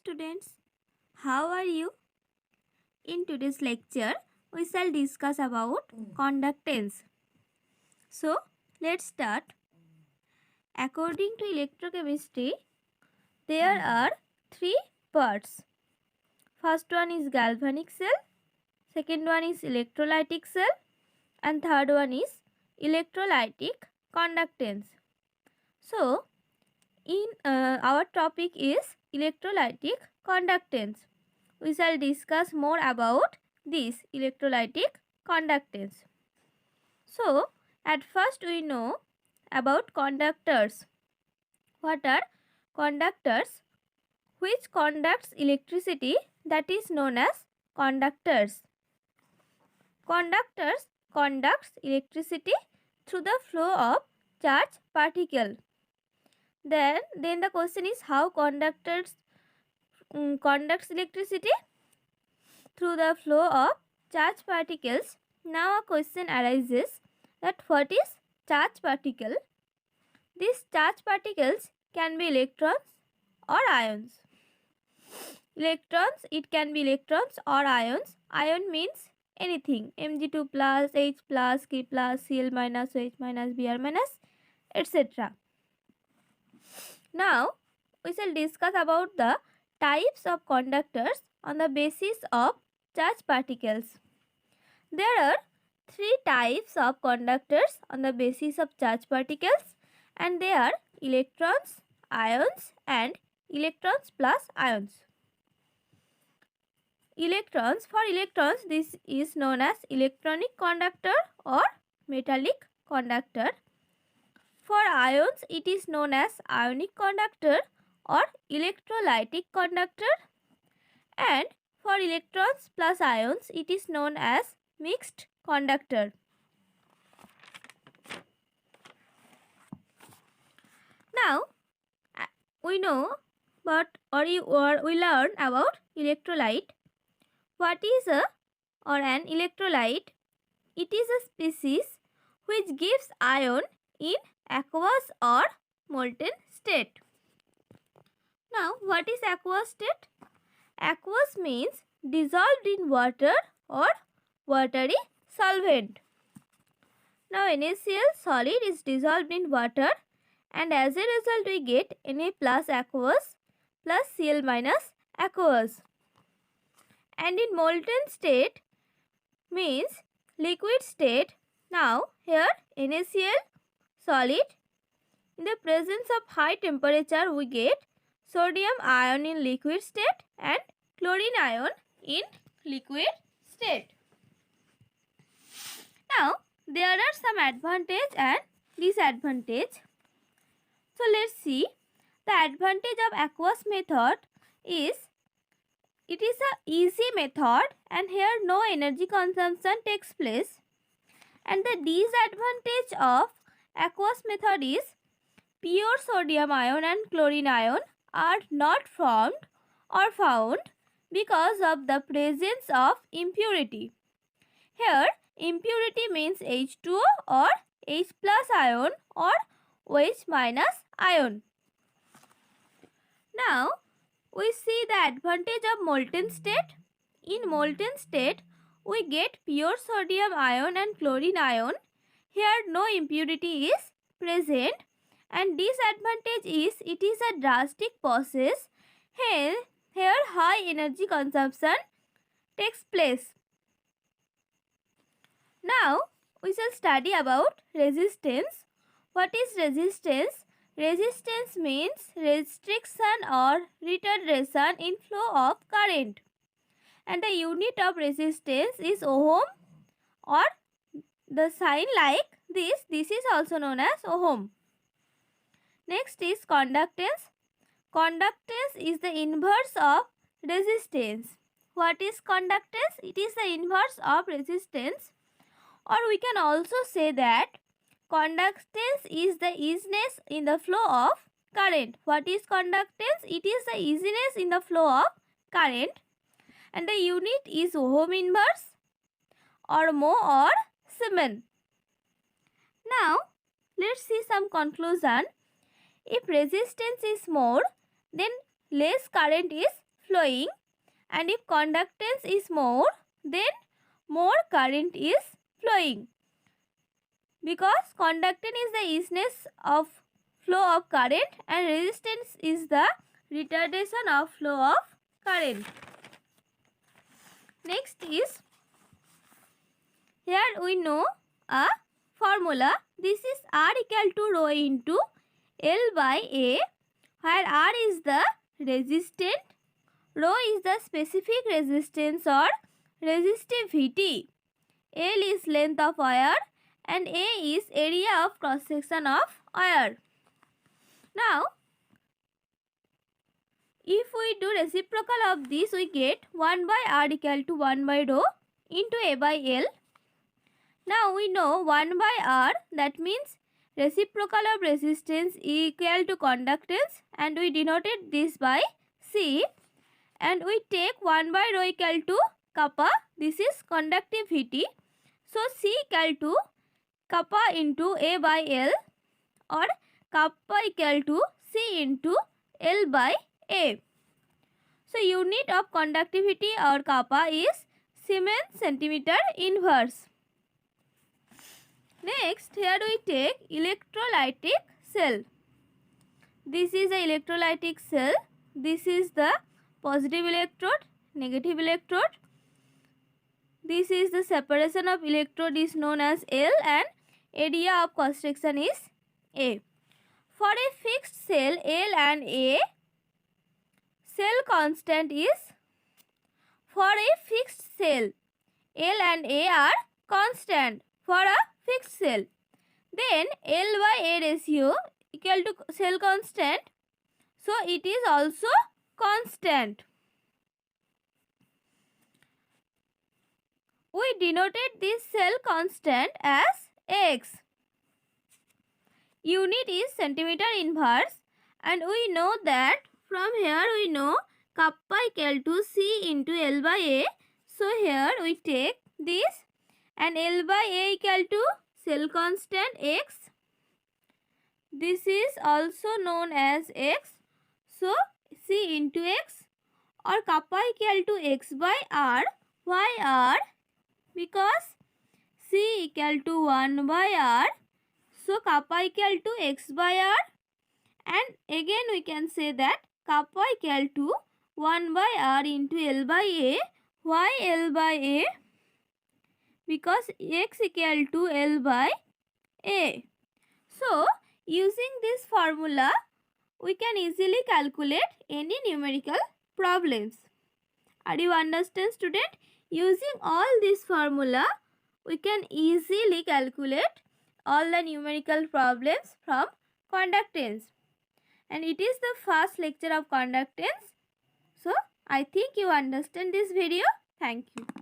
students, how are you? In today's lecture, we shall discuss about conductance. So, let's start. According to electrochemistry, there are three parts. First one is galvanic cell, second one is electrolytic cell, and third one is electrolytic conductance. So, in our topic is electrolytic conductance. We shall discuss more about this electrolytic conductance. So, at first we know about conductors. What are conductors? Which conducts electricity, that is known as conductors. Conductors conducts electricity through the flow of charged particle. Then the question is how conductors conducts electricity through the flow of charged particles. Now a question arises that what is charged particle? These charged particles can be electrons or ions. Electrons, it can be electrons or ions. Ion means anything, Mg2 plus, H plus, K plus, Cl minus, H minus, Br minus, etc. Now we shall discuss about the types of conductors on the basis of charged particles. There are three types of conductors on the basis of charged particles, and they are electrons, ions, and electrons plus ions. Electrons, for electrons this is known as electronic conductor or metallic conductor. For ions it is known as ionic conductor or electrolytic conductor, and for electrons plus ions it is known as mixed conductor. Now we know we learn about electrolyte. What is an electrolyte? It is a species which gives ion in aqueous or molten state. Now what is aqueous state? Aqueous means dissolved in water or watery solvent. Now NaCl solid is dissolved in water, and as a result we get Na plus aqueous plus Cl minus aqueous. And in molten state means liquid state. Now here NaCl solid, in the presence of high temperature we get sodium ion in liquid state and chlorine ion in liquid state. Now there are some advantage and disadvantage. So let's see. The advantage of aqueous method is it is a easy method and here no energy consumption takes place. And the disadvantage of aqueous method is pure sodium ion and chlorine ion are not formed or found because of the presence of impurity. Here impurity means H2O or H plus ion or OH minus ion. Now we see the advantage of molten state. In molten state we get pure sodium ion and chlorine ion. Here no impurity is present, and disadvantage is it is a drastic process. Here high energy consumption takes place. Now we shall study about resistance. What is resistance? Resistance means restriction or retardation in flow of current, and the unit of resistance is ohm, or the sign like this is also known as ohm. Next is conductance. Conductance is the inverse of resistance. What is conductance? It is the inverse of resistance, or we can also say that conductance is the easiness in the flow of current. What is conductance? It is the easiness in the flow of current, and the unit is ohm inverse or mho or Siemens. Now let's see some conclusion. If resistance is more, then less current is flowing, and if conductance is more, then more current is flowing. Because conductance is the easiness of flow of current and resistance is the retardation of flow of current. Next is, here we know a formula. This is R equal to rho into L by A, where R is the resistant, rho is the specific resistance or resistivity, L is length of wire, and A is area of cross section of wire. Now, if we do reciprocal of this, we get 1 by R equal to 1 by rho into A by L. Now we know 1 by R, that means reciprocal of resistance equal to conductance, and we denoted this by C, and we take 1 by rho equal to kappa, this is conductivity. So C equal to kappa into A by L, or kappa equal to C into L by A. So unit of conductivity or kappa is Siemens centimeter inverse. Next, here we take electrolytic cell. This is the electrolytic cell. This is the positive electrode, negative electrode. This is the separation of electrode is known as L, and area of cross section is A. For a fixed cell L and A, cell constant is, for a fixed cell L and A are constant for a fixed cell, then L by A ratio equal to cell constant, so it is also constant. We denoted this cell constant as X. Unit is centimeter inverse, and we know that from here we know kappa equal to C into L by A. So here we take this, and L by A equal to cell constant X. This is also known as X. So C into X, or kappa equal to X by R. Why R? Because C equal to 1 by R. So kappa equal to X by R. And again we can say that kappa equal to 1 by R into L by A. Why L by A? Because X equal to L by A. So, using this formula, we can easily calculate any numerical problems. Are you understand, student? Using all this formula, we can easily calculate all the numerical problems from conductance. And it is the first lecture of conductance. So, I think you understand this video. Thank you.